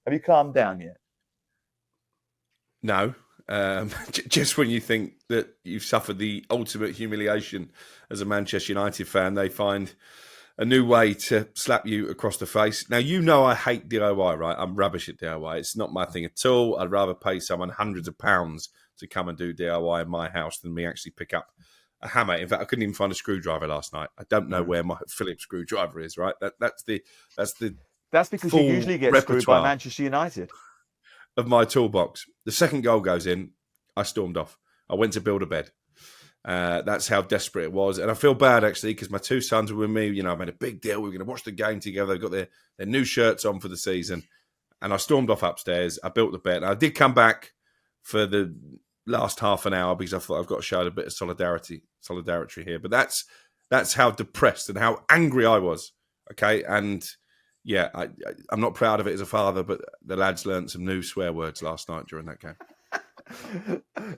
Have you calmed down yet? No. Just when you think that you've suffered the ultimate humiliation as a Manchester United fan, they find a new way to slap you across the face. Now, you know I hate DIY, right? I'm rubbish at DIY. It's not my thing at all. I'd rather pay someone hundreds of pounds to come and do DIY in my house than me actually pick up a hammer. In fact, I couldn't even find a screwdriver last night. I don't know where my Phillips screwdriver is, right? That's the That's because you full usually get screwed by repertoire Manchester United. of my toolbox. The second goal goes in, I stormed off. I went to build a bed. That's how desperate it was. And I feel bad, actually, because my two sons were with me. You know, I made a big deal. We were going to watch the game together. They've got their new shirts on for the season. And I stormed off upstairs. I built the bed. And I did come back for the last half an hour because I thought I've got to show a bit of solidarity here. But that's how depressed and how angry I was. Okay. And yeah, I'm not proud of it as a father, but the lads learned some new swear words last night during that game.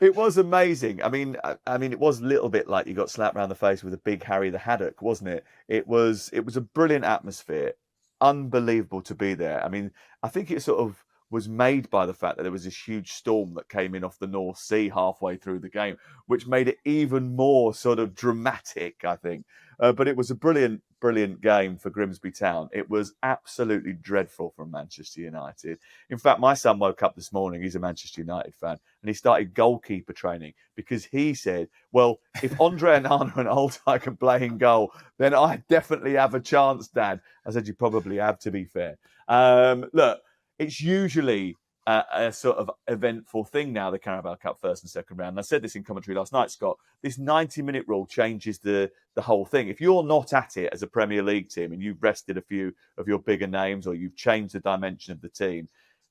It was amazing. I mean, it was a little bit like you got slapped around the face with a big Harry the Haddock, wasn't it? It was a brilliant atmosphere. Unbelievable to be there. I mean, I think it sort of was made by the fact that there was this huge storm that came in off the North Sea halfway through the game, which made it even more sort of dramatic, I think. But it was a brilliant game for Grimsby Town. It was absolutely dreadful from Manchester United. In fact, my son woke up this morning, he's a Manchester United fan, and he started goalkeeper training because he said, well, if Andre Onana and Altay can play in goal, then I definitely have a chance, Dad. I said, you probably have, to be fair. Look, it's usually a sort of eventful thing now, the Carabao Cup first and second round. And I said this in commentary last night, Scott. This 90-minute rule changes the whole thing. If you're not at it as a Premier League team and you've rested a few of your bigger names or you've changed the dimension of the team,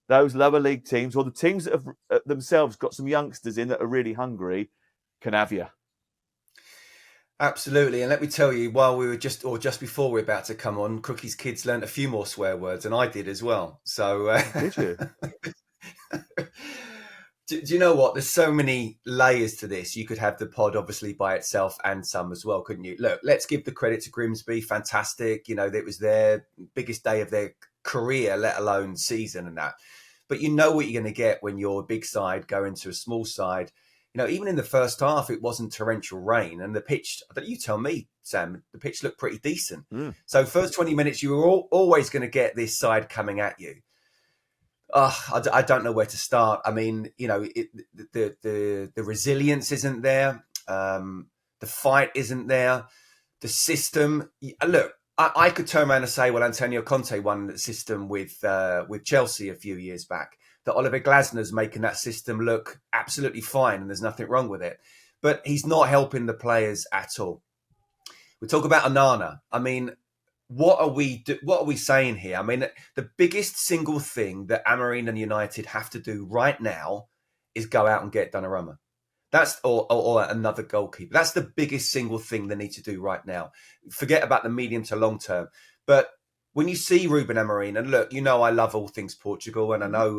those lower league teams or the teams that have themselves got some youngsters in that are really hungry can have you. Absolutely. And let me tell you, while we were just before we were about to come on, Crookie's kids learned a few more swear words and I did as well. So did you? Do you know what? There's so many layers to this. You could have the pod obviously by itself and some as well, couldn't you? Look, let's give the credit to Grimsby. Fantastic. You know, it was their biggest day of their career, let alone season and that. But you know what you're going to get when you're a big side going to a small side. You know, even in the first half, it wasn't torrential rain. And the pitch, you tell me, Sam, the pitch looked pretty decent. So first 20 minutes, you were always going to get this side coming at you. I don't know where to start. I mean, you know, the resilience isn't there. The fight isn't there. The system. Look, I could turn around and say, well, Antonio Conte won the system with Chelsea a few years back. That Oliver Glasner's making that system look absolutely fine and there's nothing wrong with it. But he's not helping the players at all. We talk about Onana. I mean, what are we saying here? I mean, the biggest single thing that Amorim and United have to do right now is go out and get Donnarumma. That's or another goalkeeper. That's the biggest single thing they need to do right now. Forget about the medium to long term. But when you see Ruben Amorim, and look, you know I love all things Portugal, and I know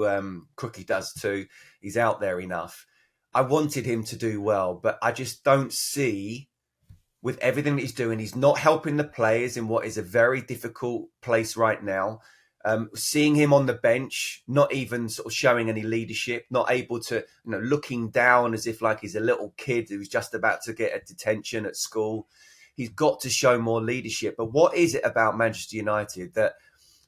Crookie does too. He's out there enough. I wanted him to do well, but I just don't see, with everything that he's doing, he's not helping the players in what is a very difficult place right now. Seeing him on the bench, not even sort of showing any leadership, not able to, you know, looking down as if like he's a little kid who's just about to get a detention at school. He's got to show more leadership. But what is it about Manchester United that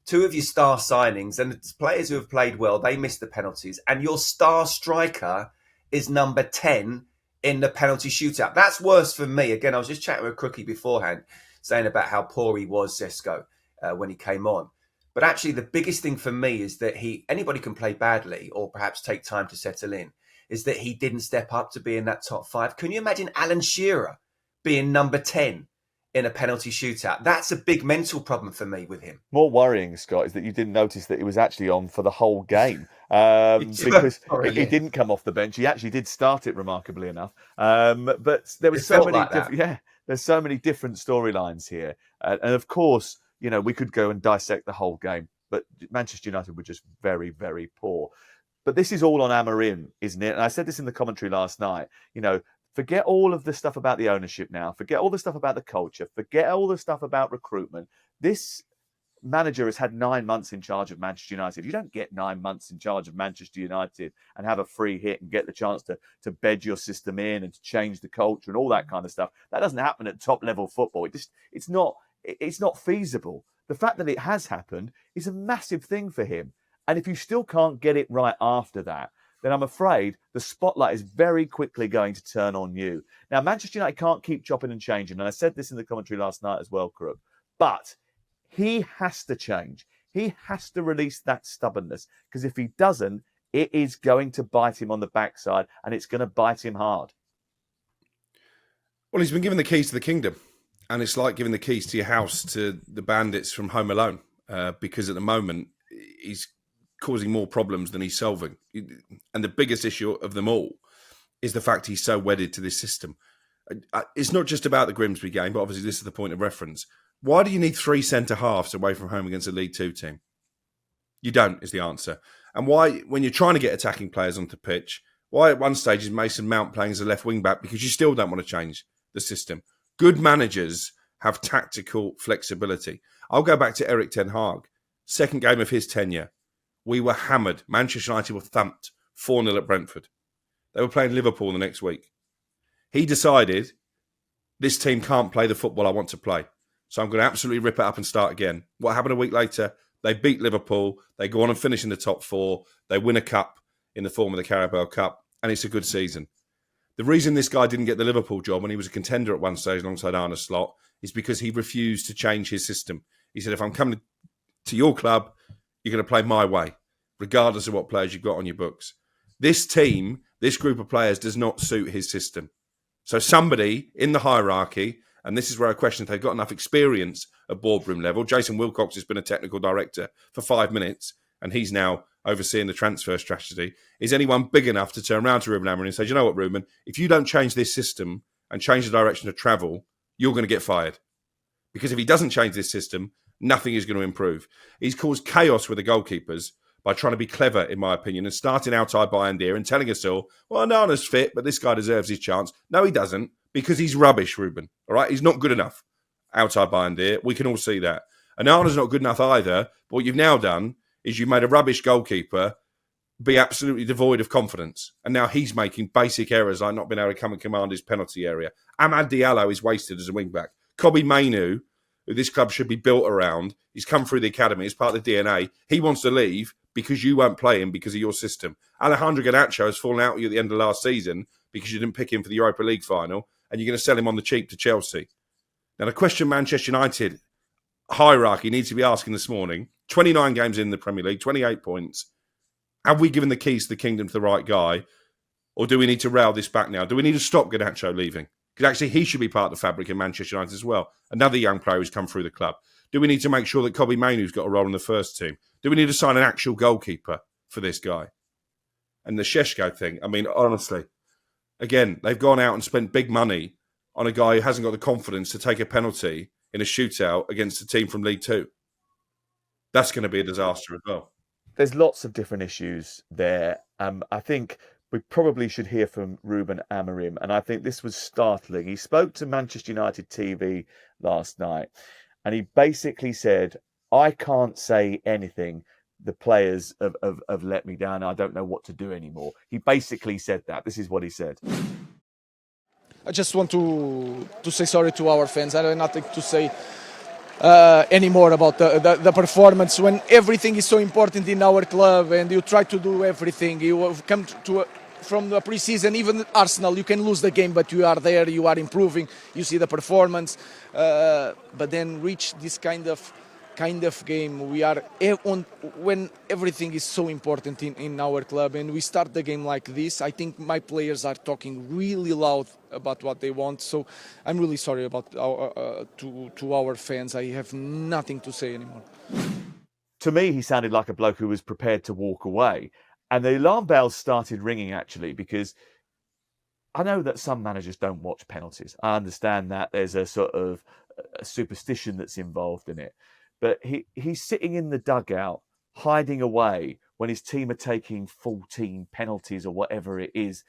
two of your star signings and the players who have played well, they missed the penalties, and your star striker is number 10 in the penalty shootout? That's worse for me. Again, I was just chatting with Crookie beforehand, saying about how poor he was, Zesco, when he came on. But actually, the biggest thing for me is that anybody can play badly or perhaps take time to settle in, is that he didn't step up to be in that top 5. Can you imagine Alan Shearer being number 10 in a penalty shootout? That's a big mental problem for me with him. More worrying, Scott, is that you didn't notice that he was actually on for the whole game because he didn't come off the bench. He actually did start it, remarkably enough. But there was so many, there's so many different storylines here, and of course, you know, we could go and dissect the whole game, but Manchester United were just very, very poor. But this is all on Amorim, isn't it? And I said this in the commentary last night. You know, forget all of the stuff about the ownership now. Forget all the stuff about the culture. Forget all the stuff about recruitment. This manager has had 9 months in charge of Manchester United. You don't get 9 months in charge of Manchester United and have a free hit and get the chance to bed your system in and to change the culture and all that kind of stuff. That doesn't happen at top level football. It's not feasible. The fact that it has happened is a massive thing for him. And if you still can't get it right after that, then I'm afraid the spotlight is very quickly going to turn on you. Now, Manchester United can't keep chopping and changing. And I said this in the commentary last night as well, Crook. But he has to change. He has to release that stubbornness. Because if he doesn't, it is going to bite him on the backside and it's going to bite him hard. Well, he's been given the keys to the kingdom. And it's like giving the keys to your house to the bandits from Home Alone. Because at the moment, he's causing more problems than he's solving. And the biggest issue of them all is the fact he's so wedded to this system. It's not just about the Grimsby game, but obviously this is the point of reference. Why do you need 3 centre-halves away from home against a League Two team? You don't, is the answer. And why, when you're trying to get attacking players onto the pitch, why at one stage is Mason Mount playing as a left wing-back? Because you still don't want to change the system. Good managers have tactical flexibility. I'll go back to Erik ten Hag. Second game of his tenure. We were hammered. Manchester United were thumped 4-0 at Brentford. They were playing Liverpool the next week. He decided, this team can't play the football I want to play. So I'm going to absolutely rip it up and start again. What happened a week later? They beat Liverpool. They go on and finish in the top 4. They win a cup in the form of the Carabao Cup. And it's a good season. The reason this guy didn't get the Liverpool job when he was a contender at one stage alongside Arne Slot is because he refused to change his system. He said, if I'm coming to your club, you're going to play my way, regardless of what players you've got on your books. This team, this group of players does not suit his system. So somebody in the hierarchy, and this is where I question if they've got enough experience at boardroom level. Jason Wilcox has been a technical director for 5 minutes, and he's now overseeing the transfer strategy. Is anyone big enough to turn around to Ruben Amorim and say, you know what, Ruben, if you don't change this system and change the direction of travel, you're going to get fired. Because if he doesn't change this system, nothing is going to improve. He's caused chaos with the goalkeepers by trying to be clever, in my opinion, and starting Altay Bayındır and telling us all, well, Nana's fit, but this guy deserves his chance. No, he doesn't, because he's rubbish, Ruben. All right? He's not good enough. Altay Bayındır, we can all see that. And Nana's not good enough either, but what you've now done is you've made a rubbish goalkeeper be absolutely devoid of confidence. And now he's making basic errors like not being able to come and command his penalty area. Amad Diallo is wasted as a wing-back. Kobbie Mainoo, who this club should be built around, he's come through the academy as part of the DNA. He wants to leave because you won't play him because of your system. Alejandro Garnacho has fallen out with you at the end of last season because you didn't pick him for the Europa League final, and you're going to sell him on the cheap to Chelsea. Now, the question Manchester United hierarchy needs to be asking this morning, 29 games in the Premier League, 28 points. Have we given the keys to the kingdom to the right guy? Or do we need to rail this back now? Do we need to stop Garnacho leaving? Because actually he should be part of the fabric in Manchester United as well. Another young player who's come through the club. Do we need to make sure that Kobbie Mainoo's got a role in the first team? Do we need to sign an actual goalkeeper for this guy? And the Šeško thing, I mean, honestly, again, they've gone out and spent big money on a guy who hasn't got the confidence to take a penalty in a shootout against a team from League Two. That's going to be a disaster as well. There's lots of different issues there. I think we probably should hear from Ruben Amorim, and I think this was startling. He spoke to Manchester United TV last night, and he basically said, I can't say anything. The players have let me down. I don't know what to do anymore. He basically said that. This is what he said. I just want to say sorry to our fans. I have nothing to say anymore about the performance when everything is so important in our club and you try to do everything. You have come from the pre-season, even Arsenal, you can lose the game, but you are there, you are improving, you see the performance. But then reach this kind of game, we are when everything is so important in our club and we start the game like this. I think my players are talking really loud about what they want, so I'm really sorry about to our fans. I have nothing to say anymore. To me, he sounded like a bloke who was prepared to walk away, and the alarm bells started ringing actually, because I know that some managers don't watch penalties. I understand that there's a sort of a superstition that's involved in it. But he's sitting in the dugout, hiding away when his team are taking 14 penalties or whatever it is,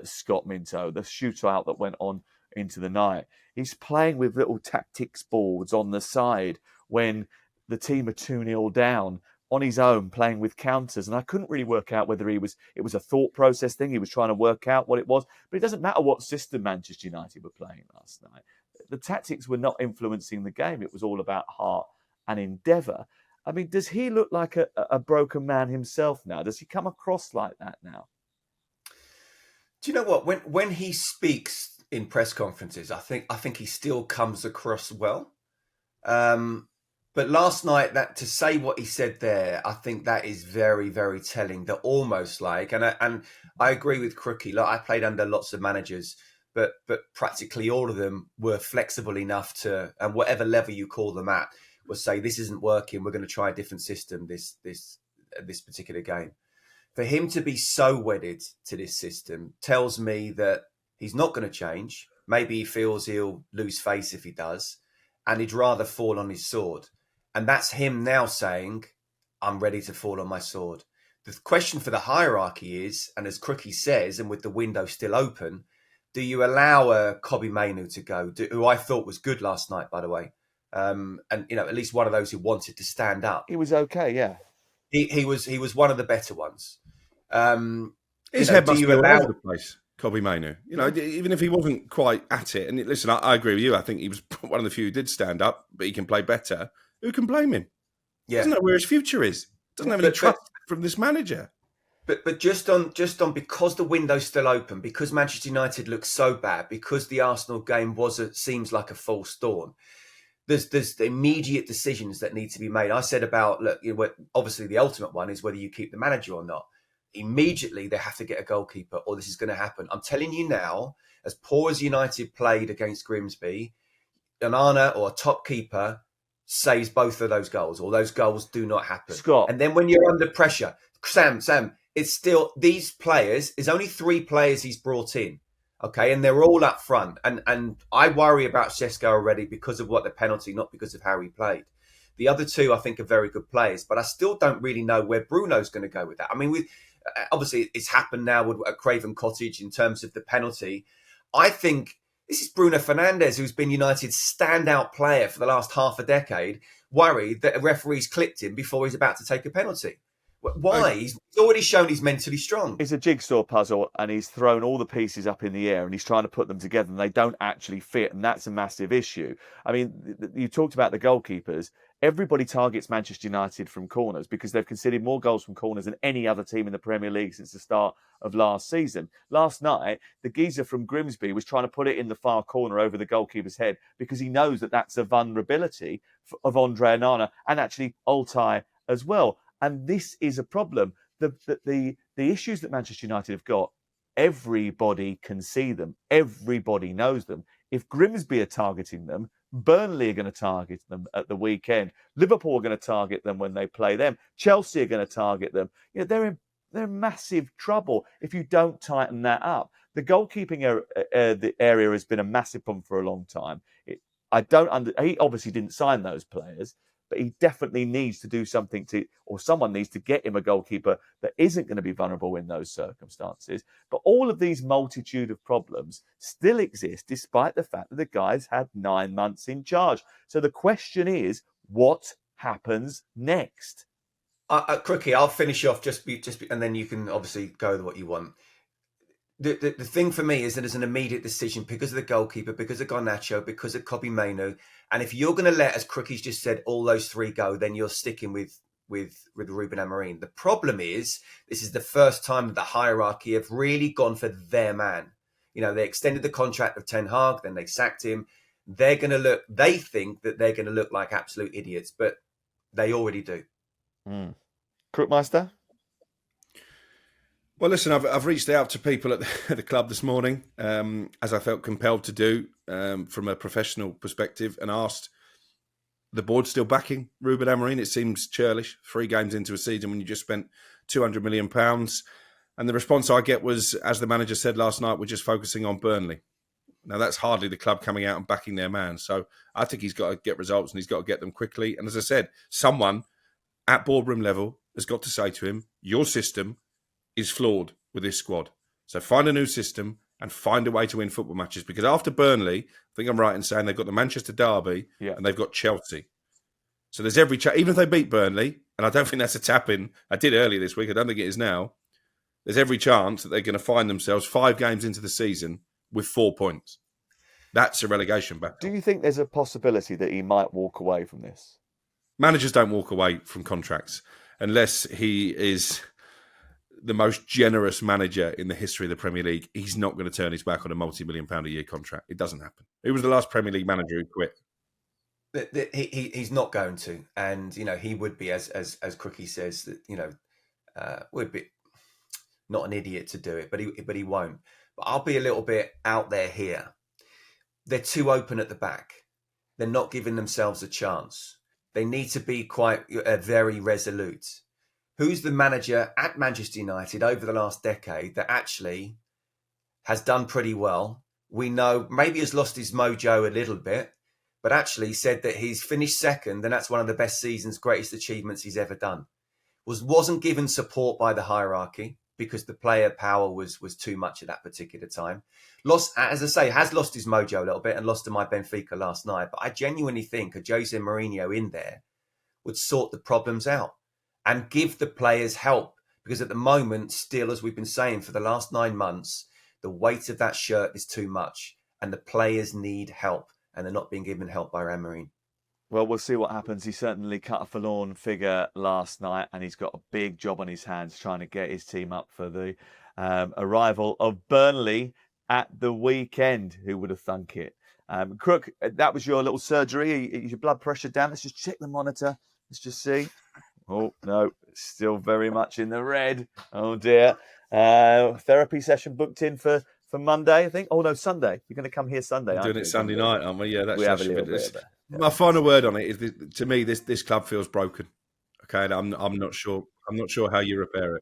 Scott Minto, the shootout that went on into the night. He's playing with little tactics boards on the side when the team are 2-0 down on his own, playing with counters. And I couldn't really work out whether it was a thought process thing. He was trying to work out what it was. But it doesn't matter what system Manchester United were playing last night. The tactics were not influencing the game. It was all about heart and endeavour. I mean, does he look like a broken man himself now? Does he come across like that now? Do you know what? When he speaks in press conferences, I think he still comes across well. But last night, that to say what he said there, I think that is very, very telling. That almost like, and I agree with Crookie. Like, I played under lots of managers, but practically all of them were flexible enough to, and whatever level you call them at, will say this isn't working. We're going to try a different system this particular game. For him to be so wedded to this system tells me that he's not going to change. Maybe he feels he'll lose face if he does, and he'd rather fall on his sword. And that's him now saying, I'm ready to fall on my sword. The question for the hierarchy is, and as Crookie says, and with the window still open, do you allow Kobbie Mainoo to go, who I thought was good last night, by the way? And, at least one of those who wanted to stand up. He was okay, yeah. He was one of the better ones. His head must be all over the place, Kobbie Mainoo. Even if he wasn't quite at it. And listen, I agree with you. I think he was one of the few who did stand up, but he can play better. Who can blame him? Yeah. Doesn't know where his future is. Doesn't have any trust from this manager. But just on because the window's still open, because Manchester United looks so bad, because the Arsenal game seems like a false dawn. There's the immediate decisions that need to be made. I said about, look, obviously the ultimate one is whether you keep the manager or not. Immediately they have to get a goalkeeper, or this is going to happen. I'm telling you now, as poor as United played against Grimsby, Onana or a top keeper saves both of those goals, or those goals do not happen. Scott. And then when you're under pressure, Sam, it's still these players. There's only 3 players he's brought in, okay, and they're all up front. And I worry about Šeško already because of what the penalty, not because of how he played. The other 2, I think, are very good players, but I still don't really know where Bruno's going to go with that. I mean, obviously it's happened now at Craven Cottage in terms of the penalty. I think this is Bruno Fernandes, who's been United's standout player for the last half a decade, worried that a referee's clipped him before he's about to take a penalty. Why? He's already shown he's mentally strong. It's a jigsaw puzzle, and he's thrown all the pieces up in the air, and he's trying to put them together, and they don't actually fit, and that's a massive issue. I mean, you talked about the goalkeepers. Everybody targets Manchester United from corners because they've conceded more goals from corners than any other team in the Premier League since the start of last season. Last night, the geezer from Grimsby was trying to put it in the far corner over the goalkeeper's head because he knows that that's a vulnerability of Andre Onana and actually Altay as well. And this is a problem. The issues that Manchester United have got, everybody can see them. Everybody knows them. If Grimsby are targeting them, Burnley are going to target them at the weekend. Liverpool are going to target them when they play them. Chelsea are going to target them. They're in massive trouble if you don't tighten that up. The goalkeeping area has been a massive problem for a long time. He obviously didn't sign those players, but he definitely needs to do something or someone needs to get him a goalkeeper that isn't going to be vulnerable in those circumstances. But all of these multitude of problems still exist despite the fact that the guy's had 9 months in charge. So the question is, what happens next? Crookie, I'll finish off and then you can obviously go with what you want. The thing for me is that there's an immediate decision because of the goalkeeper, because of Garnacho, because of Kobbie Mainoo. And if you're going to let, as Crookie's just said, all those 3 go, then you're sticking with Ruben Amorim. The problem is, this is the first time that the hierarchy have really gone for their man. They extended the contract of Ten Hag, then they sacked him. They think that they're going to look like absolute idiots, but they already do. Crookmeister? Well, listen, I've reached out to people at the club this morning, as I felt compelled to do from a professional perspective, and asked the board still backing Ruben Amorim. It seems churlish, 3 games into a season when you just spent £200 million. And the response I get was, as the manager said last night, we're just focusing on Burnley. Now, that's hardly the club coming out and backing their man. So I think he's got to get results and he's got to get them quickly. And as I said, someone at boardroom level has got to say to him, your system is flawed with this squad. So find a new system and find a way to win football matches. Because after Burnley, I think I'm right in saying they've got the Manchester Derby and they've got Chelsea. So there's every chance, even if they beat Burnley, and I don't think that's a tap-in. I did earlier this week. I don't think it is now. There's every chance that they're going to find themselves 5 games into the season with 4 points. That's a relegation battle. Do you think there's a possibility that he might walk away from this? Managers don't walk away from contracts unless he is the most generous manager in the history of the Premier League. He's not going to turn his back on a multi-million-pound a year contract. It doesn't happen. Who was the last Premier League manager who quit? He's not going to, and he would be, as Crookie says, that would be not an idiot to do it, but he won't. But I'll be a little bit out there here. They're too open at the back. They're not giving themselves a chance. They need to be quite very resolute. Who's the manager at Manchester United over the last decade that actually has done pretty well? We know maybe has lost his mojo a little bit, but actually said that he's finished second, and that's one of the best seasons, greatest achievements he's ever done. Wasn't given support by the hierarchy because the player power was too much at that particular time. Lost, as I say, has lost his mojo a little bit and lost to my Benfica last night. But I genuinely think a Jose Mourinho in there would sort the problems out and give the players help. Because at the moment, still, as we've been saying for the last 9 months, the weight of that shirt is too much and the players need help, and they're not being given help by Amorim. Well, we'll see what happens. He certainly cut a forlorn figure last night, and he's got a big job on his hands trying to get his team up for the arrival of Burnley at the weekend. Who would have thunk it? Crook, that was your little surgery. Is your blood pressure down? Let's just check the monitor. Let's just see. Oh, no, still very much in the red. Oh, dear. Therapy session booked in for Monday, I think. Oh, no, Sunday. You're going to come here Sunday, We're doing it Sunday night, aren't we? Yeah, that's we have a little bit of that. My final word on it is that, to me, this club feels broken. Okay, and I'm not sure how you repair it.